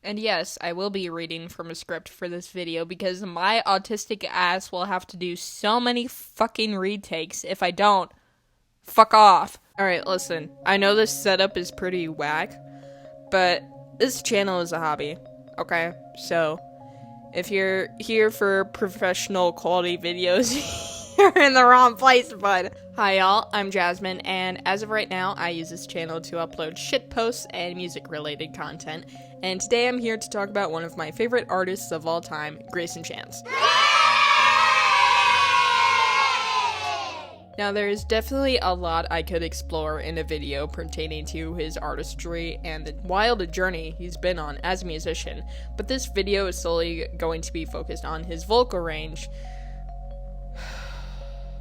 And yes, I will be reading from a script for this video because my autistic ass will have to do so many fucking retakes. If I don't, fuck off. Alright, listen. I know this setup is pretty whack, but this channel is a hobby, okay? So, if you're here for professional quality videos, you're in the wrong place, bud. Hi y'all, I'm Jasmine, and as of right now, I use this channel to upload shit posts and music-related content, and today I'm here to talk about one of my favorite artists of all time, Greyson Chance. Now, there's definitely a lot I could explore in a video pertaining to his artistry and the wild journey he's been on as a musician, but this video is solely going to be focused on his vocal range.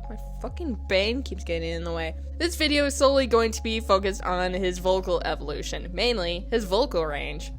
My fucking bane keeps getting in the way. This video is solely going to be focused on his vocal evolution, mainly his vocal range.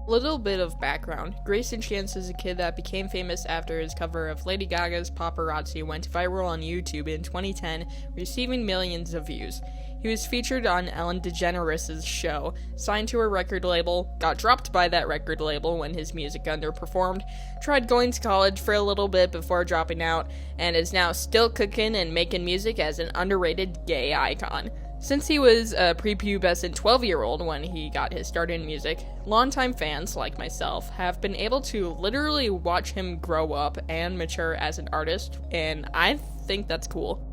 Little bit of background. Greyson Chance is a kid that became famous after his cover of Lady Gaga's Paparazzi went viral on YouTube in 2010, receiving millions of views. He was featured on Ellen DeGeneres' show, signed to a record label, got dropped by that record label when his music underperformed, tried going to college for a little bit before dropping out, and is now still cooking and making music as an underrated gay icon. Since he was a prepubescent 12-year-old when he got his start in music, longtime fans, like myself, have been able to literally watch him grow up and mature as an artist, and I think that's cool.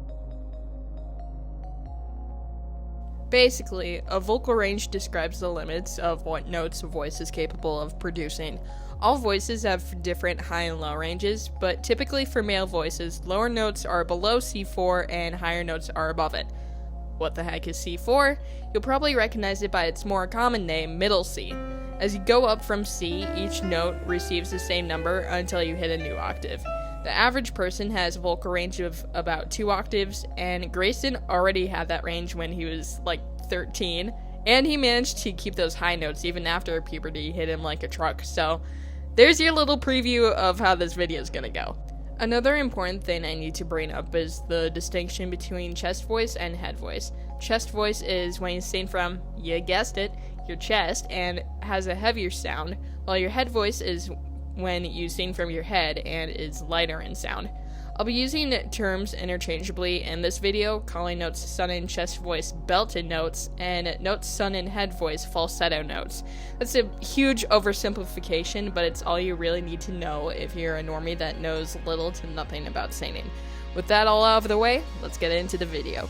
Basically, a vocal range describes the limits of what notes a voice is capable of producing. All voices have different high and low ranges, but typically for male voices, lower notes are below C4 and higher notes are above it. What the heck is C4? You'll probably recognize it by its more common name, middle C. As you go up from C, each note receives the same number until you hit a new octave. The average person has a vocal range of about 2 octaves, and Greyson already had that range when he was like 13, and he managed to keep those high notes even after puberty hit him like a truck, so there's your little preview of how this video is gonna go. Another important thing I need to bring up is the distinction between chest voice and head voice. Chest voice is when you sing from, you guessed it, your chest, and has a heavier sound, while your head voice is when you sing from your head and is lighter in sound. I'll be using terms interchangeably in this video, calling notes son and chest voice belted notes, and notes son and head voice falsetto notes. That's a huge oversimplification, but it's all you really need to know if you're a normie that knows little to nothing about singing. With that all out of the way, let's get into the video.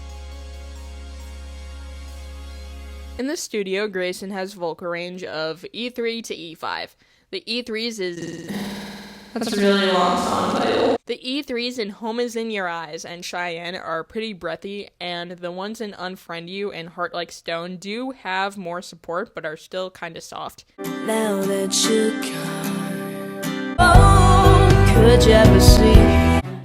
In the studio, Greyson has vocal range of E3 to E5. The E3s is... That's a really long song title. The E3s in Home Is In Your Eyes and Cheyenne are pretty breathy, and the ones in Unfriend You and Heart Like Stone do have more support, but are still kinda soft. Now that you're gone, oh, could you ever see?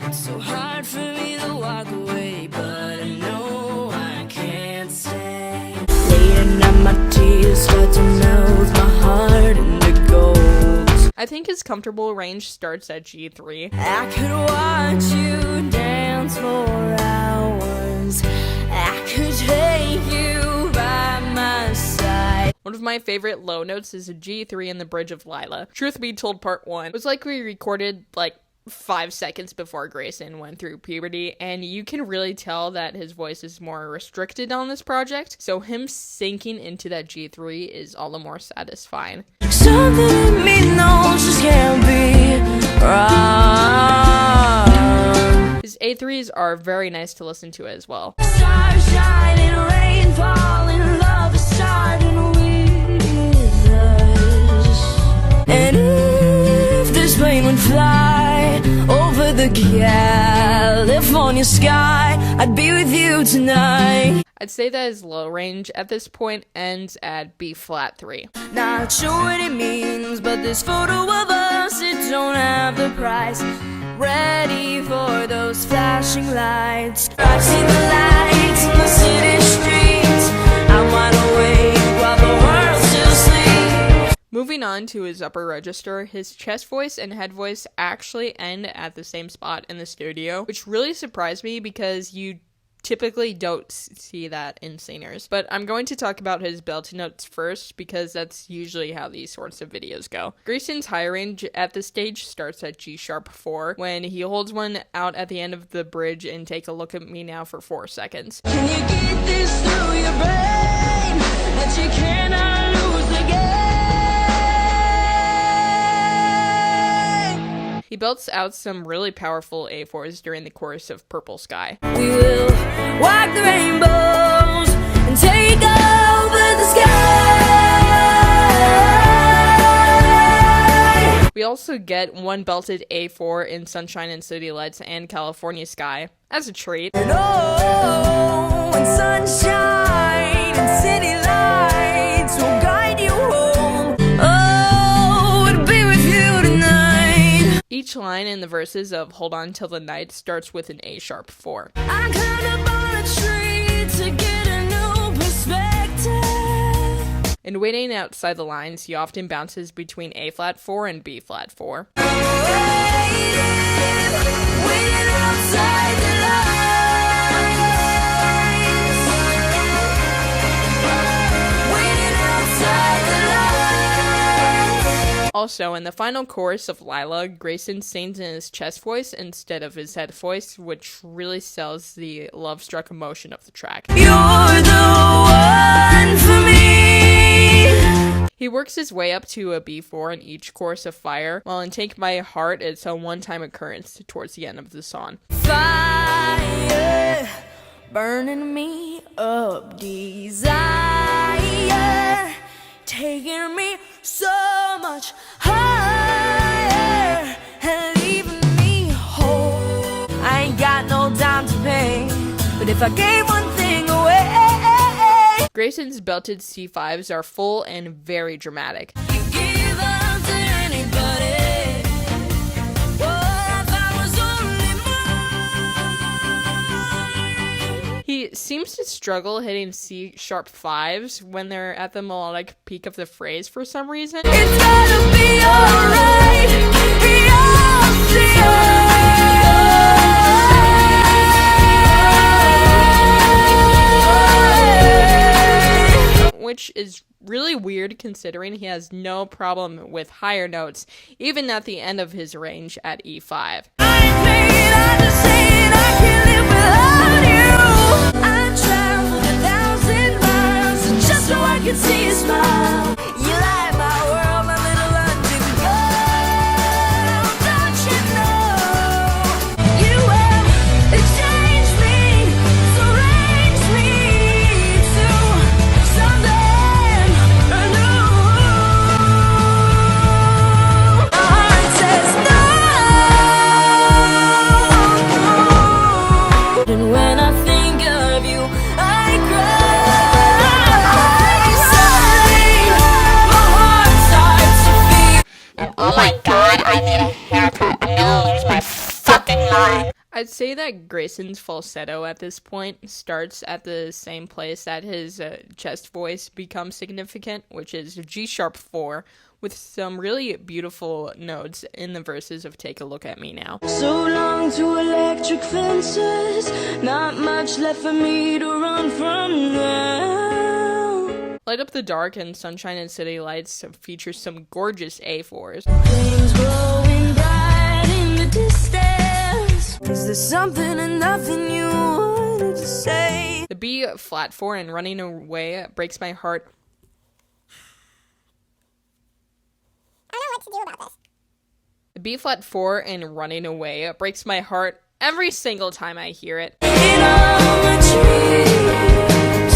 It's so hard for me to walk away, but I know I can't stay. Laying on my tears start to melt my heart into gold. I think his comfortable range starts at G3. I could watch you dance for hours. I could take you by my side. One of my favorite low notes is a G3 in the Bridge of Lila. Truth be told, part 1 was likely recorded like 5 seconds before Greyson went through puberty, and you can really tell that his voice is more restricted on this project, so him sinking into that G3 is all the more satisfying. Something in me knows this can't be wrong. His A3s are very nice to listen to as well. Stars shining, rain falling, love is starting with us. And if this plane would fly over the California sky, I'd be with you tonight. I'd say that his low range at this point ends at B flat 3. Not sure what it means, but this photo of us, it don't have the price. Ready for those flashing lights. I've seen the lights in the city streets. I wanna wait while the world's still asleep. Moving on to his upper register, his chest voice and head voice actually end at the same spot in the studio, which really surprised me because you typically don't see that in singers. But I'm going to talk about his belted notes first because that's usually how these sorts of videos go. Grayson's high range at this stage starts at G sharp 4 when he holds one out at the end of the bridge and Take a Look at Me Now for 4 seconds. Can you get this through your brain that you cannot lose again? He belts out some really powerful A4s during the chorus of Purple Sky. We will walk the rainbows and take over the sky. We also get one belted A4 in Sunshine and City Lights and California Sky as a treat. And oh, when sunshine and city lights will guide you home, oh, it'll be with you tonight. Each line in the verses of Hold On Till the Night starts with an A sharp 4. I climbed up on a tree to get a new perspective. In Waiting Outside the Lines, he often bounces between A flat 4 and B flat 4. Waiting outside the lines. Waiting outside the lines. Also, in the final chorus of Lila, Grayson sings in his chest voice instead of his head voice, which really sells the love-struck emotion of the track. You're the one for me. He works his way up to a B4 in each chorus of Fire, while in Take My Heart it's a one-time occurrence towards the end of the song. Fire burning me up, desire taking me so much higher and leaving me whole. I ain't got no time to pay, but if I gave one thing away, Grayson's belted C5s are full and very dramatic. you give up to anybody. Oh, if I was only mine. He seems to struggle hitting C sharp 5s when they're at the melodic peak of the phrase for some reason. It's gonna be alright. You'll see Which is really weird considering he has no problem with higher notes, even at the end of his range at E5. I just say I can't live without you. I traveled 1,000 miles just so I could see you smile. You light my world, my little London girl. Don't you know you have changed me, so raise me to something new. My heart says no. And when I think of you, I cry. My heart starts to beat. And oh my god, I need a haircut. I'm gonna lose my fucking mind. I'd say that Grayson's falsetto at this point starts at the same place that his chest voice becomes significant, which is G sharp 4, with some really beautiful notes in the verses of Take a Look at Me Now. So long to electric fences, not much left for me to run from now. Light Up the Dark and Sunshine and City Lights features some gorgeous A4s. Flames glowing bright in the distance. Is there something or nothing you wanted to say? The B flat 4 and Running Away breaks my heart. I don't know what to do about this. The B flat 4 and Running Away breaks my heart every single time I hear it. In all my dreams,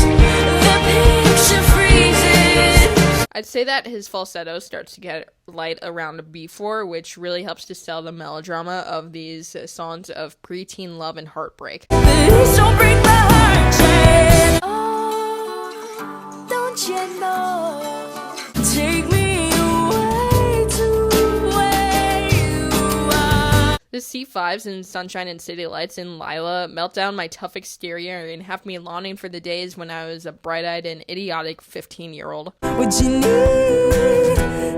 the picture freezes. I'd say that his falsetto starts to get light around B4, which really helps to sell the melodrama of these songs of preteen love and heartbreak. Please don't break my heart, Jane. Oh, don't you know? Take me away to where you are. The C5s in Sunshine and City Lights and Lila melt down my tough exterior and have me longing for the days when I was a bright-eyed and idiotic 15-year-old. What you need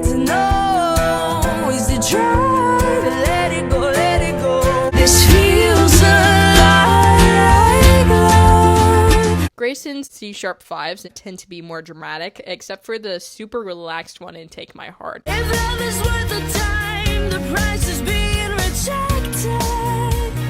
to know is to try to let it go, let it go. This feels a lot like love. Grayson's C-sharp 5s tend to be more dramatic, except for the super relaxed one in Take My Heart. If love is worth the time, the price is being rejected.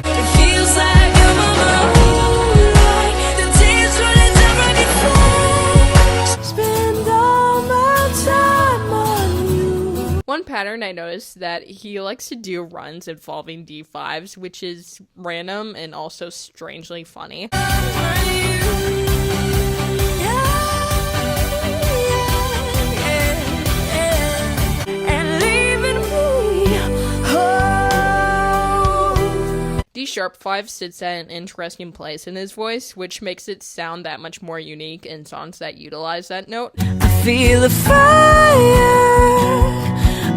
It feels like I'm on my own, like the days running down running fast. Spend all my time on you. One pattern I noticed that he likes to do runs involving D5s, which is random and also strangely funny. D-sharp 5 sits at an interesting place in his voice, which makes it sound that much more unique in songs that utilize that note. I feel a fire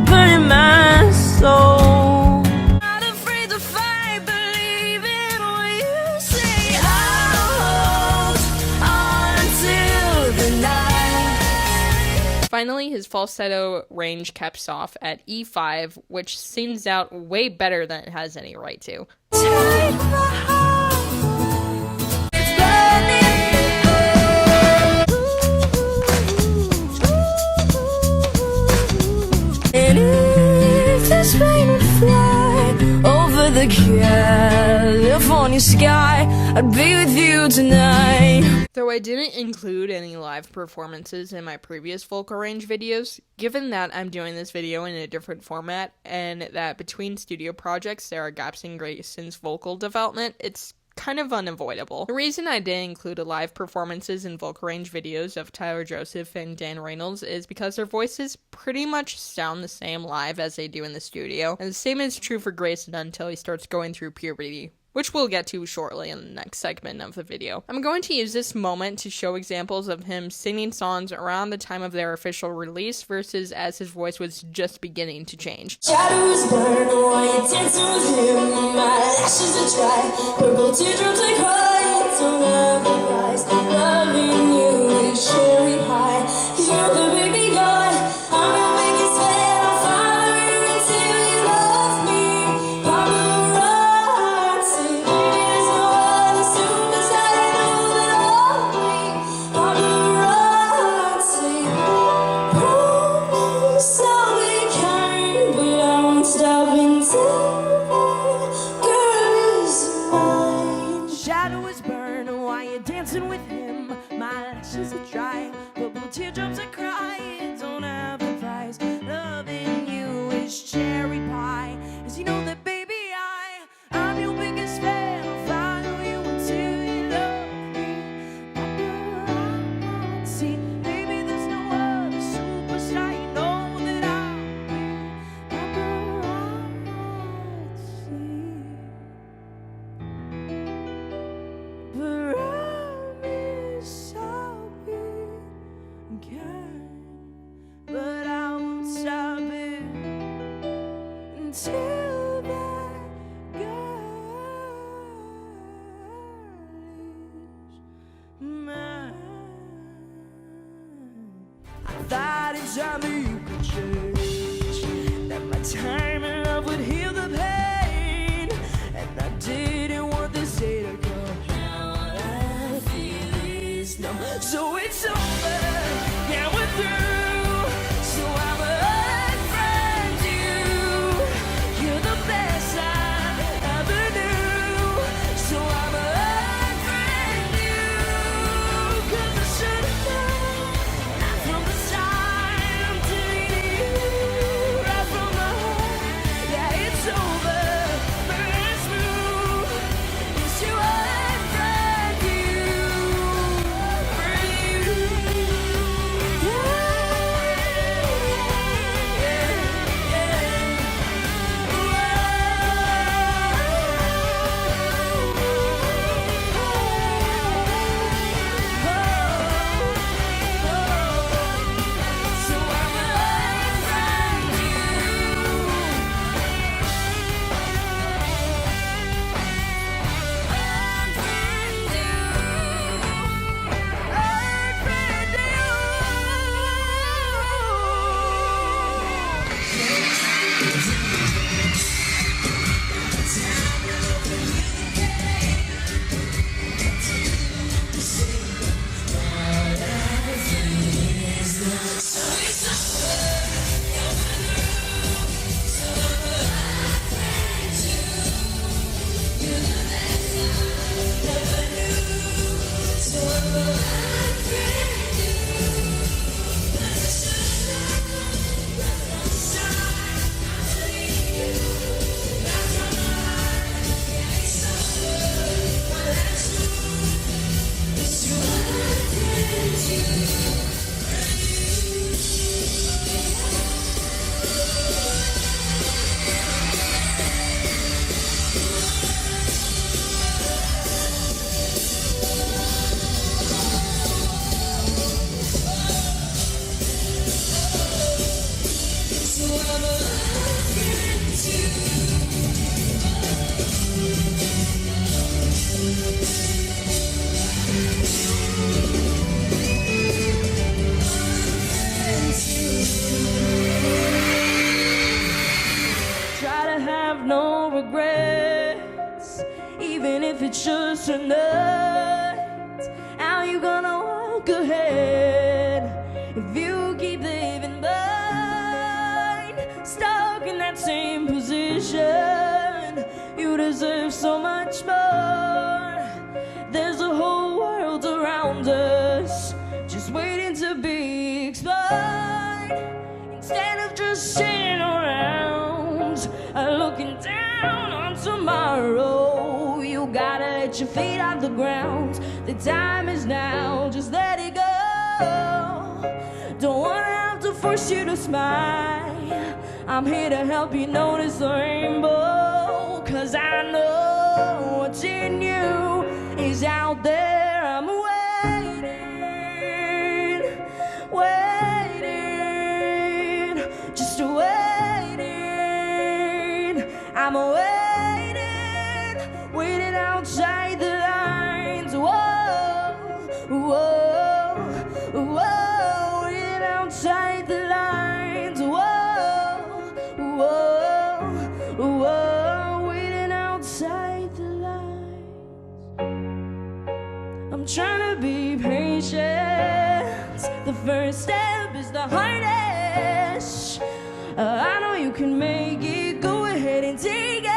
burning my soul. Not afraid to fight, believe in what you say. I'll hold on till the night. Finally, his falsetto range caps off at E5, which sings out way better than it has any right to. Take my heart, it's burning. And if this plane would fly over the California sky, I'd be with you tonight. Though I didn't include any live performances in my previous vocal range videos, given that I'm doing this video in a different format and that between studio projects there are gaps in Grayson's vocal development, it's kind of unavoidable. The reason I didn't include live performances in vocal range videos of Tyler Joseph and Dan Reynolds is because their voices pretty much sound the same live as they do in the studio, and the same is true for Grayson until he starts going through puberty, which we'll get to shortly in the next segment of the video. I'm going to use this moment to show examples of him singing songs around the time of their official release versus as his voice was just beginning to change. Shadows burn while you dance with him. My lashes are dry, purple teardrops I cry. Don't ever rise, loving you is cherry pie. 'Cause you're the baby god, I'm your biggest fan. I'll follow you until you love me. Paparazzi, there's no other superstar I know that love me. Paparazzi, promise I'll be kind, but I won't stop until that girl is mine. Shadow is burning while you're dancing with him. My lashes are dry, purple teardrops I cry. It don't have a price. Loving you is cherry pie. 'Cause you know that, baby, I'm your biggest fan. I'll follow you until you love me. Paparazzi, baby, there's no other superstar. You know that I'll be paparazzi. Promise I'll be kind, but I won't stop it until that girl is mine. I thought in time that you could change, that my time and love would heal the pain, and I didn't want this day to come. Now all I feel is numb. So it's over, yeah, we're through. So I'm unfriend you. You're the best I ever knew. So I'm unfriend you. 'Cause I should've known right from the start. I'm deleting you right from my heart. tonight. How you gonna walk ahead if you keep living blind? Stuck in that same position. You deserve so much more. There's a whole world around us just waiting to be explored. Instead of just sitting around looking down on tomorrow, you gotta let your feet off the ground. The time is now, just let it go. Don't wanna have to force you to smile. I'm here to help you notice the rainbow, 'cause I know what's in you is out there. I'm waiting, waiting, just waiting. I'm waiting, waiting outside the lines. Whoa, whoa, whoa, waiting outside the lines. Whoa, whoa, whoa, waiting outside the lines. I'm trying to be patient. The first step is the hardest. I know you can make it. Go ahead and take it.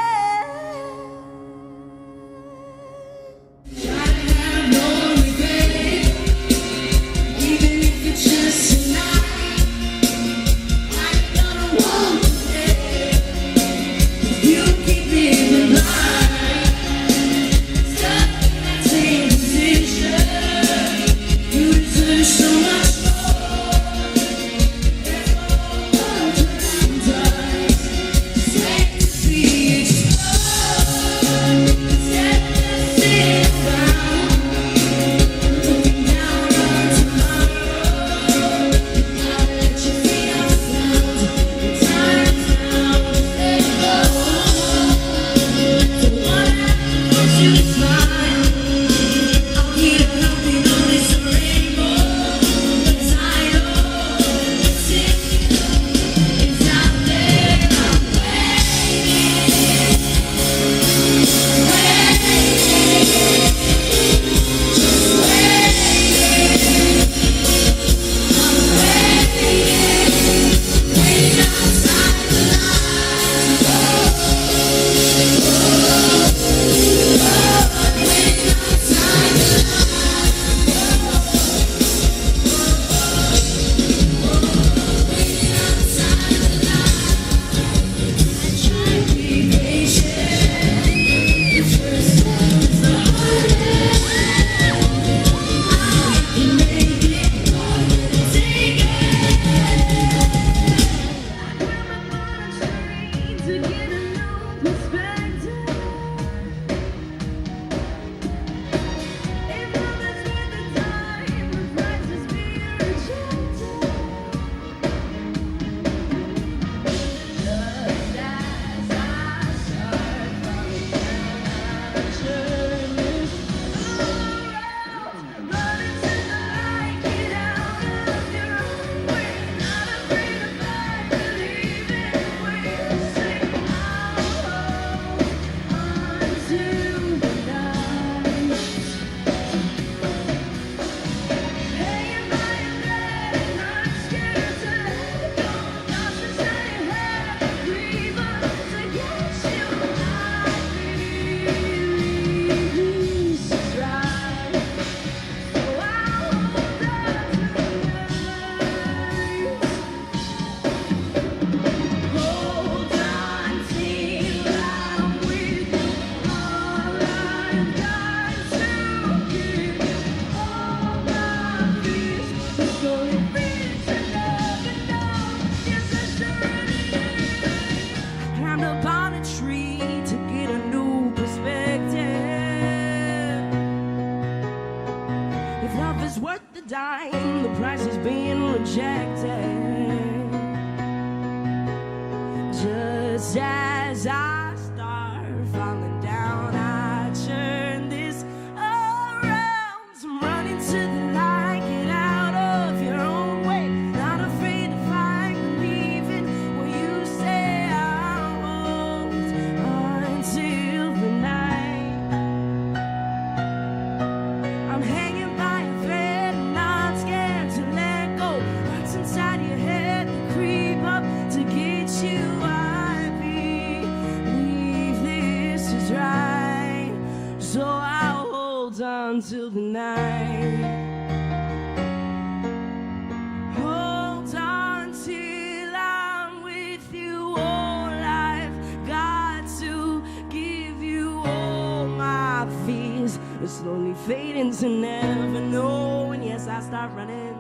dime, the price is being rejected. Just as I start falling down, I turn this around. So I'm running to the light, get out of your own way. Not afraid to fight, believing what you say. I won't until the night. till the night. Hold on till I'm with you. All I've got to give you, all my fears are slowly fading to never know. And yes, I start running.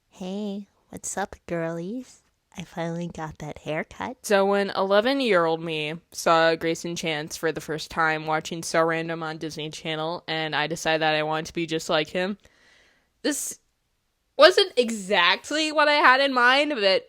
Hey, what's up, girlies? I finally got that haircut. So when 11-year-old me saw Grayson Chance for the first time watching So Random on Disney Channel, and I decided that I wanted to be just like him, this wasn't exactly what I had in mind, but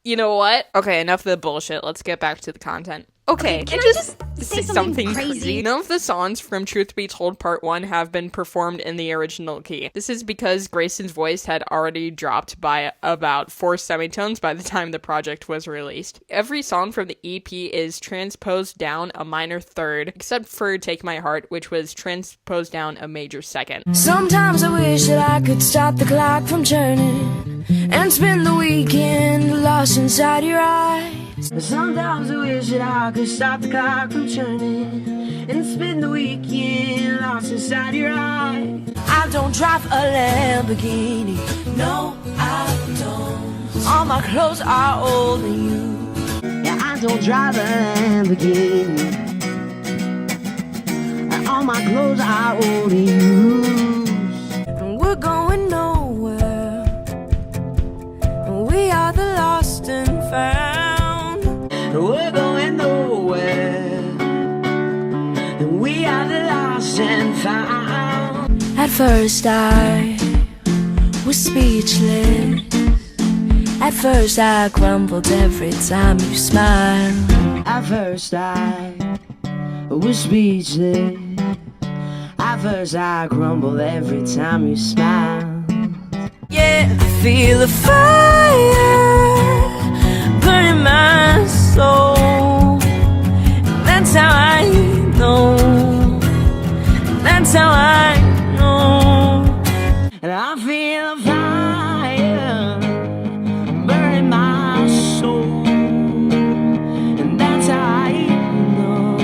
you know what? Okay, enough of the bullshit. Let's get back to the content. Okay, can I just say something crazy? None of the songs from Truth Be Told Part 1 have been performed in the original key. This is because Grayson's voice had already dropped by about 4 semitones by the time the project was released. Every song from the EP is transposed down a minor third, except for Take My Heart, which was transposed down a major second. Sometimes I wish that I could stop the clock from turning and spend the weekend lost inside your eyes. Sometimes I wish that I could stop the clock from turning and spend the weekend lost inside your eyes. I don't drive a Lamborghini, no I don't. All my clothes are older than you. Yeah, I don't drive a Lamborghini, and all my clothes are older than you. And we're going nowhere, and we are the lost and found. We're going nowhere, and we are the lost and found. At first I was speechless. At first I grumbled every time you smiled. At first I was speechless. At first I grumbled every time you smile. Yeah, I feel a fire burning my soul. That's how I know. That's how I know. And I feel a fire burning my soul. And that's how I know.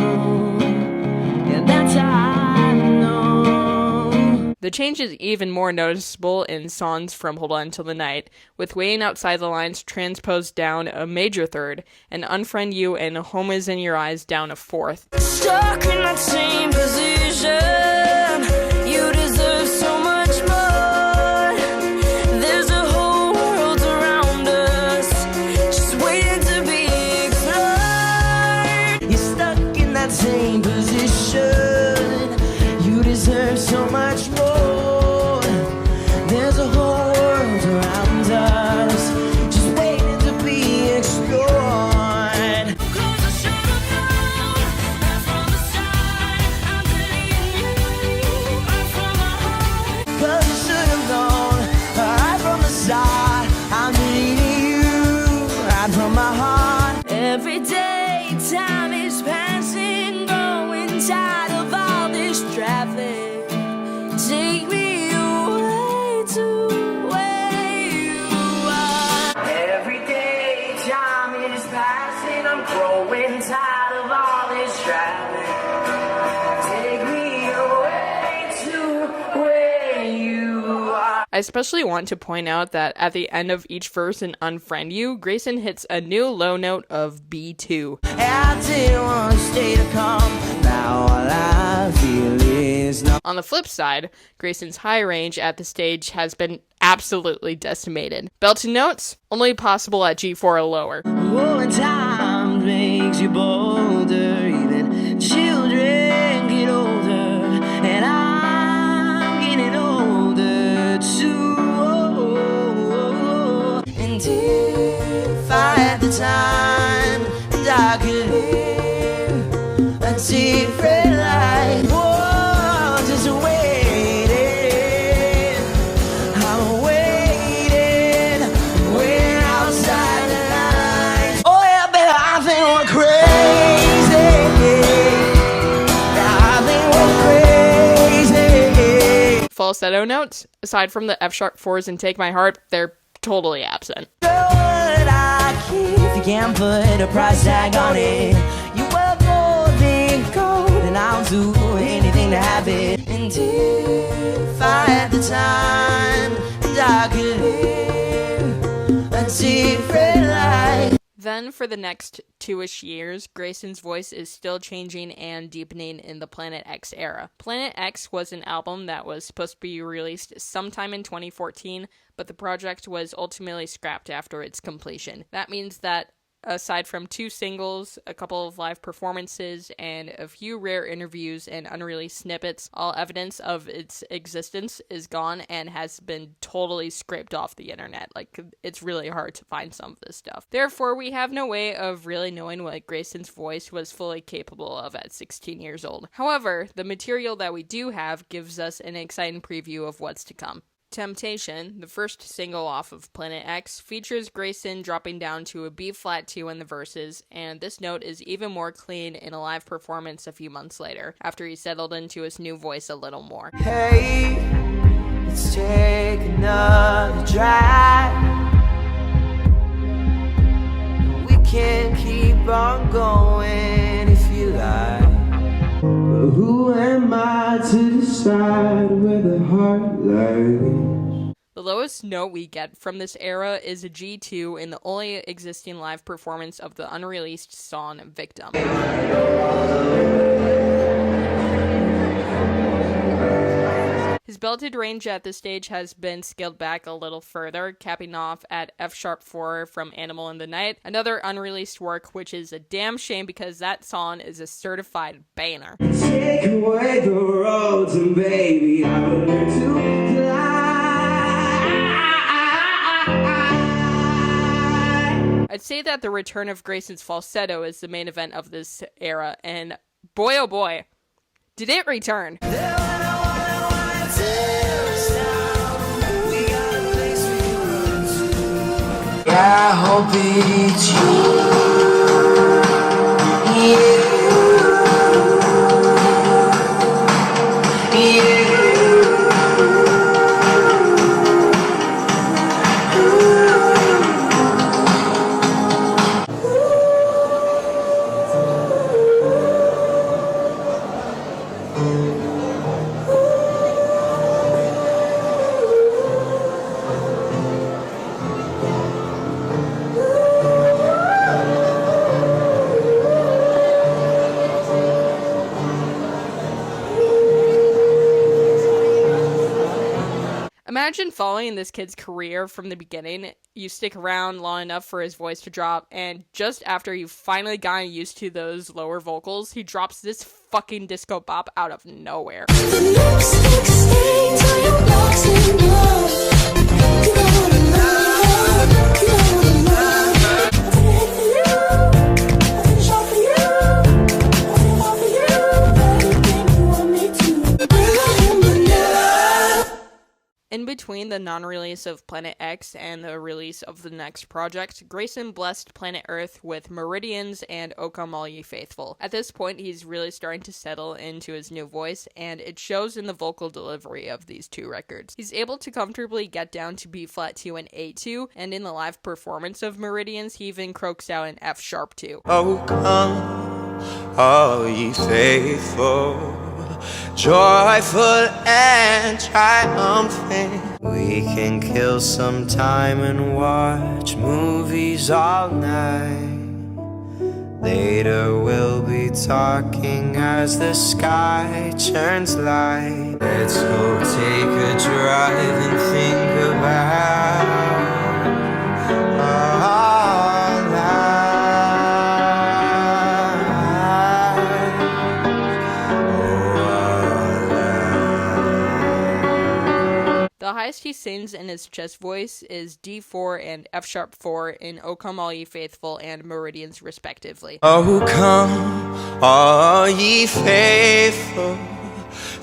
And that's how I know. The change is even more noticeable in songs from Hold On Till the Night, with Waiting Outside the Lines transposed down a major third, and Unfriend You and Home Is In Your Eyes down a fourth. Stuck in that same position. You deserve so much more. There's a whole world around us, just waiting to be explored. You're stuck in that same position. You deserve so much more. There's a whole world around us, just waiting to be explored. Cause I should've known right from the start. I'm deleting you right from my heart. Cause you should have known right from the start. I'm needing you right from my heart. Every day time is passing, growing tired of all this traffic. Take me away to where you are. Every day time is passing. I'm growing tired of all this traffic. Take me away to where you are. I especially want to point out that at the end of each verse in Unfriend You, Grayson hits a new low note of B2. I didn't want to stay to come. Now all I feel is no. On the flip side, Grayson's high range at the stage has been absolutely decimated. Belted notes, only possible at G4 or lower. Oh, and time makes you bolder. Even children get older, and I'm getting older too. And if I had the time, and I could live a different life. Oh, just waiting. I'm waiting, waiting outside the lines. Oh yeah, baby, I think we're crazy. Yeah, I think we're crazy. Falsetto notes, aside from the F sharp 4s and Take My Heart, they're totally absent. Know what I keep if you can't put a price tag on it. You were more than gold, and and I'll do anything to have it. And if I had the time, and I could live a different life. Then, for the next 2-ish years, Grayson's voice is still changing and deepening in the Planet X era. Planet X was an album that was supposed to be released sometime in 2014, but the project was ultimately scrapped after its completion. That means that aside from 2 singles, a couple of live performances, and a few rare interviews and unreleased snippets, all evidence of its existence is gone and has been totally scraped off the internet. Like, it's really hard to find some of this stuff. Therefore, we have no way of really knowing what Grayson's voice was fully capable of at 16 years old. However, the material that we do have gives us an exciting preview of what's to come. Temptation, the first single off of Planet X, features Grayson dropping down to a B-flat 2 in the verses, and this note is even more clean in a live performance a few months later, after he settled into his new voice a little more. Hey, let's take another drive. We can keep on going if you like. But who am I to decide where the heart lies? The lowest note we get from this era is a G2 in the only existing live performance of the unreleased song Victim. His belted range at this stage has been scaled back a little further, capping off at F-sharp 4 from Animal in the Night, another unreleased work, which is a damn shame because that song is a certified banger. Take away the roads and baby, I will learn to fly. I'd say that the return of Grayson's falsetto is the main event of this era, and boy oh boy, did it return. I hope it's you. Imagine following this kid's career from the beginning. You stick around long enough for his voice to drop, and just after you've finally gotten used to those lower vocals, he drops this fucking disco bop out of nowhere. In between the non-release of Planet X and the release of the next project, Grayson blessed Planet Earth with Meridians and O Come All Ye Faithful. At this point, he's really starting to settle into his new voice, and it shows in the vocal delivery of these 2 records. He's able to comfortably get down to B-flat 2 and A2, and in the live performance of Meridians, he even croaks out an F-sharp 2. Oh, come, all ye faithful, joyful and triumphant. We can kill some time and watch movies all night. Later we'll be talking as the sky turns light. Let's go take a drive and think about our lives. The highest he sings in his chest voice is D4 and F-sharp 4 in O Come All Ye Faithful and Meridians respectively. Oh, come, all ye faithful,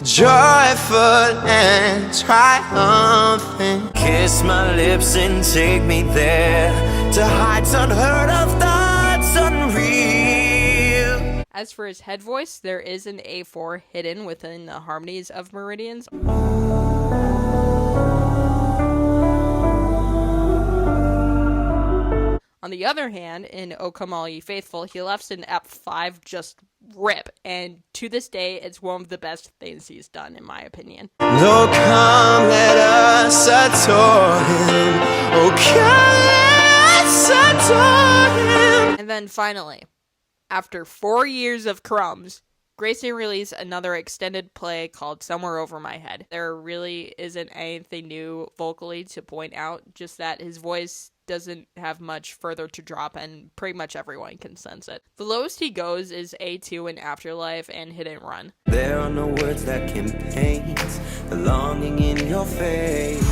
joyful and triumphant. Kiss my lips and take me there to heights unheard of, thoughts unreal. As for his head voice, there is an A4 hidden within the harmonies of Meridians. On the other hand, in O Come All Ye Faithful, he left an F5 just rip, and to this day, it's one of the best things he's done, in my opinion. Oh, come, let us adore him. Oh, come, let's adore him. And then finally, after 4 years of Crumbs, Grayson released another extended play called Somewhere Over My Head. There really isn't anything new vocally to point out, just that his voice doesn't have much further to drop, and pretty much everyone can sense it. The lowest he goes is A2 in Afterlife and Hit and Run. There are no words that can paint the longing in your face.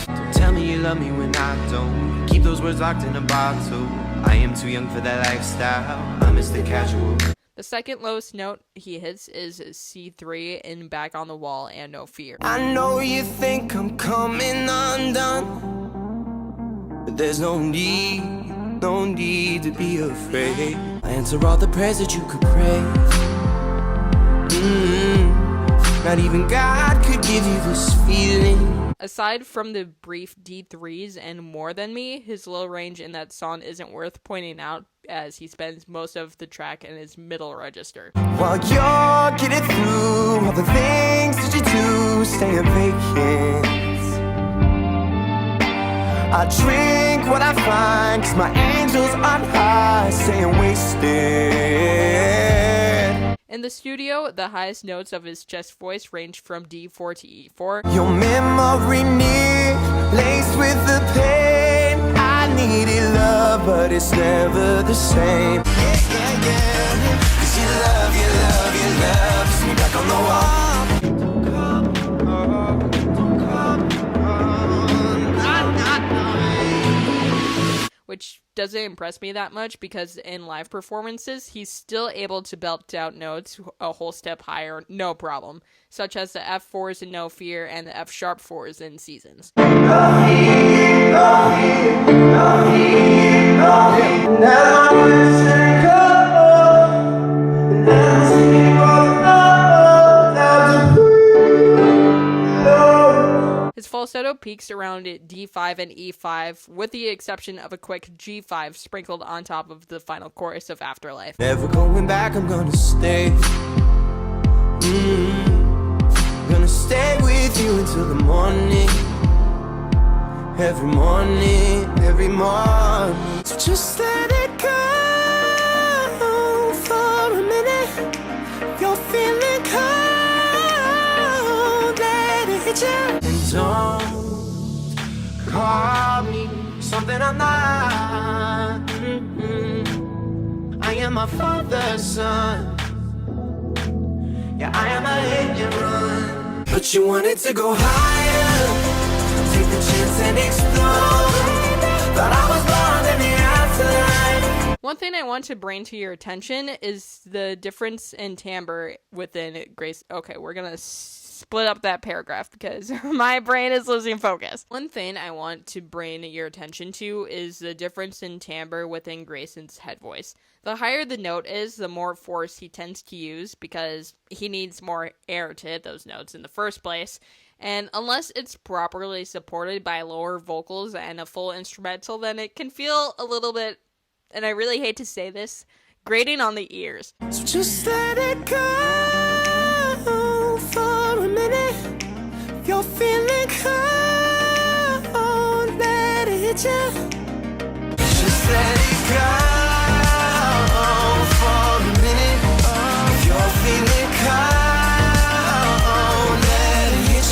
Don't tell me you love me when I don't. Keep those words locked in a bottle. I am too young for that lifestyle. I'm Mr. Casual. The second lowest note he hits is C3 in Back on the Wall and No Fear. I know you think I'm coming undone, but there's no need to be afraid. I answer all the prayers that you could pray. Not even God could give you this feeling. Aside from the brief D3s and More Than Me, his low range in that song isn't worth pointing out, as he spends most of the track in his middle register. While you're getting through all the things that you do, staying vacant, I drink what I find, 'cause my angels on high, staying wasted. In the studio, the highest notes of his chest voice range from D4 to E4. Your memory near, laced with the pain. I needed love, but it's never the same. Yeah. 'Cause your love puts me back on the wall. Which doesn't impress me that much, because in live performances, he's still able to belt out notes a whole step higher, no problem, such as the F4s in No Fear and the F sharp 4s in Seasons. His falsetto peaks around D5 and E5, with the exception of a quick G5 sprinkled on top of the final chorus of Afterlife. Never going back, I'm gonna stay. Gonna stay with you until the morning. Every morning. So just let it go for a minute. You're feeling cold, let it hit you. And don't call me something I'm not. I am my father's son. Yeah, I am a hit and run. But you wanted to go higher, take the chance and explode. Thought I was born in the afterlife. One thing I want to bring to your attention is the difference in timbre within Grace. Okay, we're gonna split up that paragraph because my brain is losing focus. One thing I want to bring your attention to is the difference in timbre within Grayson's head voice. The higher the note is, the more force he tends to use, because he needs more air to hit those notes in the first place. And unless it's properly supported by lower vocals and a full instrumental, then it can feel a little bit, and I really hate to say this, grating on the ears. So just let it go for a minute. You're feeling cold, let it hit you. Just let it go for a minute. You're feeling cold, let it hit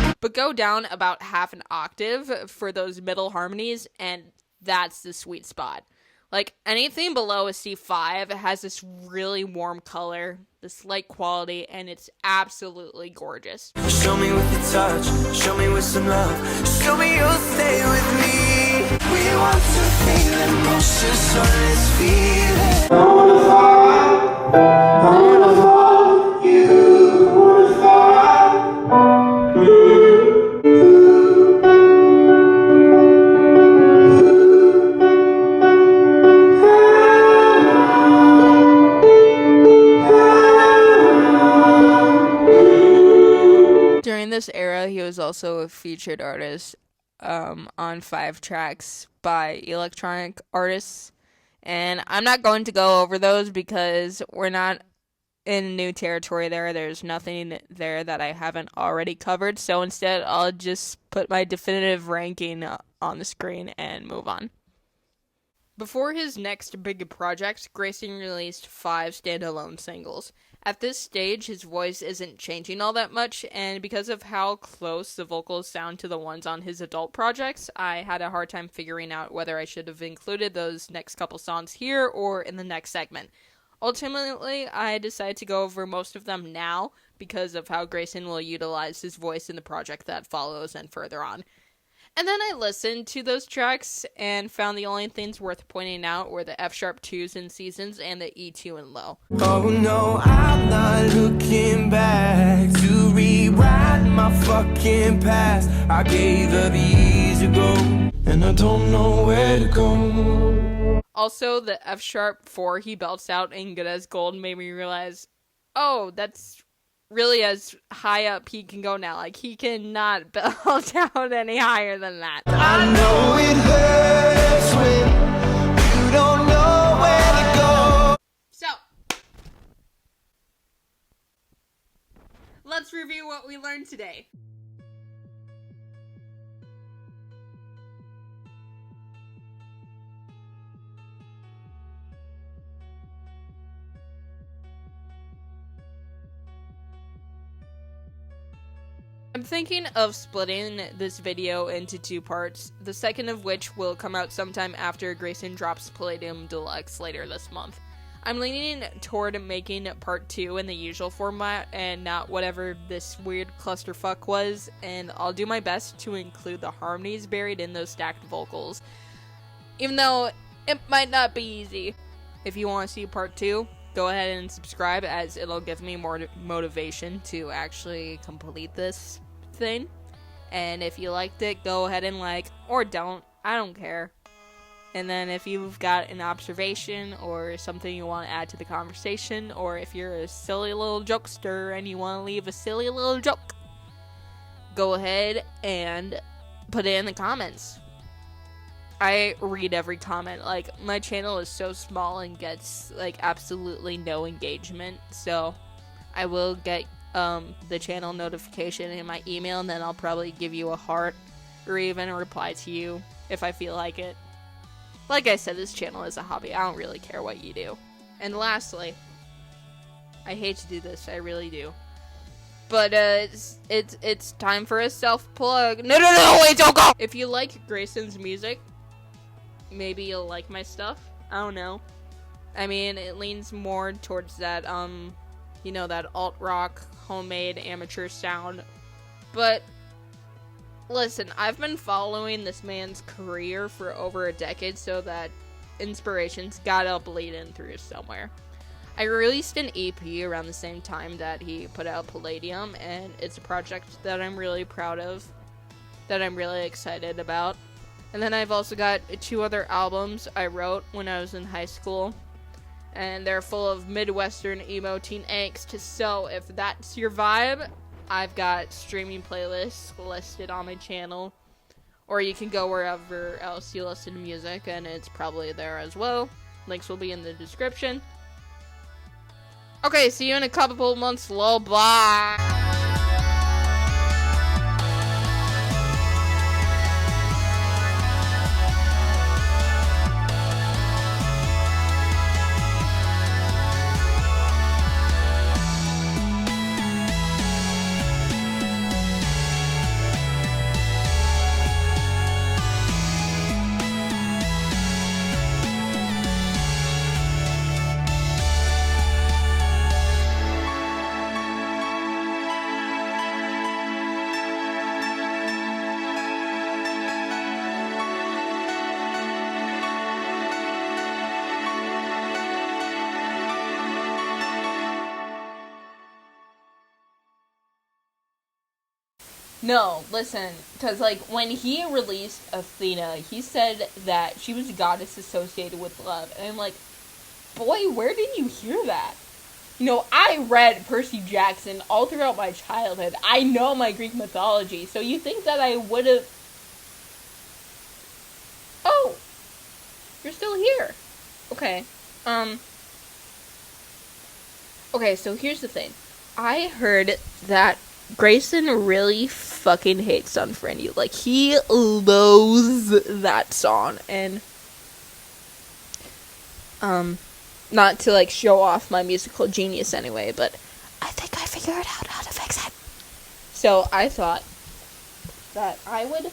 you. But go down about half an octave for those middle harmonies, and that's the sweet spot. Like, anything below a C5 has this really warm color, this light quality, and it's absolutely gorgeous. Show me with your touch, show me with some love, show me you'll stay with me. We want to feel emotion, so let's feel it. I wanna fall, you wanna fall. During this era, he was also a featured artist on 5 tracks by electronic artists, And I'm not going to go over those because we're not in new territory there. There's nothing there that I haven't already covered. So instead, I'll just put my definitive ranking on the screen and move on. Before his next big project, Grayson released 5 standalone singles. At this stage, his voice isn't changing all that much, and because of how close the vocals sound to the ones on his adult projects, I had a hard time figuring out whether I should have included those next couple songs here or in the next segment. Ultimately, I decided to go over most of them now because of how Grayson will utilize his voice in the project that follows and further on. And then I listened to those tracks and found the only things worth pointing out were the F-sharp 2s in Seasons and the E2 in Low. Oh no, I'm not looking back to rewrite my fucking past. I gave up years ago, and I don't know where to go. Also, the F-sharp 4 he belts out in Good as Gold made me realize, oh, that's really as high up he can go now. Like, he cannot belt out any higher than that. I know it hurts when you don't know where to go. So, let's review what we learned today. I'm thinking of splitting this video into 2 parts, the second of which will come out sometime after Grayson drops Palladium Deluxe later this month. I'm leaning toward making part 2 in the usual format and not whatever this weird clusterfuck was, and I'll do my best to include the harmonies buried in those stacked vocals, even though it might not be easy. If you want to see part 2, go ahead and subscribe, as it'll give me more motivation to actually complete this thing. And if you liked it, go ahead and like, or don't, I don't care. And then if you've got an observation or something you want to add to the conversation, or if you're a silly little jokester and you want to leave a silly little joke, go ahead and put it in the comments. I read every comment. Like, my channel is so small and gets like absolutely no engagement, so I will get the channel notification in my email, and then I'll probably give you a heart or even reply to you if I feel like it. Like I said, this channel is a hobby. I don't really care what you do. And lastly, I hate to do this, I really do, but it's time for a self-plug. No, wait, don't go! If you like Grayson's music, maybe you'll like my stuff. I don't know. I mean, it leans more towards that, you know, that alt-rock, homemade, amateur sound. But, listen, I've been following this man's career for over a decade, so that inspiration's gotta bleed in through somewhere. I released an EP around the same time that he put out Palladium, and it's a project that I'm really proud of, that I'm really excited about. And then I've also got 2 other albums I wrote when I was in high school, and they're full of Midwestern emo teen angst, so if that's your vibe, I've got streaming playlists listed on my channel, or you can go wherever else you listen to music, and it's probably there as well. Links will be in the description. Okay, see you in a couple months, lol, bye! No, listen, because, like, when he released Athena, he said that she was a goddess associated with love, and I'm like, boy, where did you hear that? You know, I read Percy Jackson all throughout my childhood. I know my Greek mythology, so you think that I would have... Oh, you're still here. Okay. Okay, so here's the thing. I heard that Grayson really fucking hates Unfriend You. Like, he loathes that song. And, not to, like, show off my musical genius anyway, but I think I figured out how to fix it. So, I thought that I would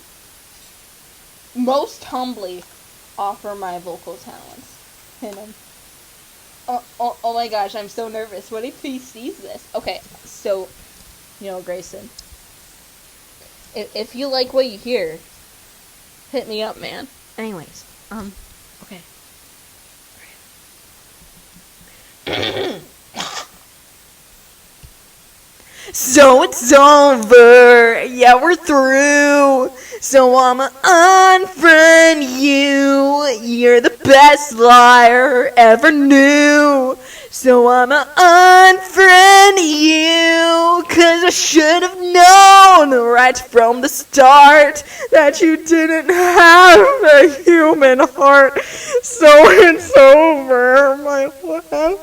most humbly offer my vocal talents. And, oh my gosh, I'm so nervous. What if he sees this? Okay, so, Grayson, if you like what you hear, hit me up, man. Anyways, okay. So it's over. Yeah, we're through. So I'ma unfriend you. You're the best liar ever knew. So I'ma unfriend you. 'Cause I should have known right from the start that you didn't have a human heart. So it's over, my love.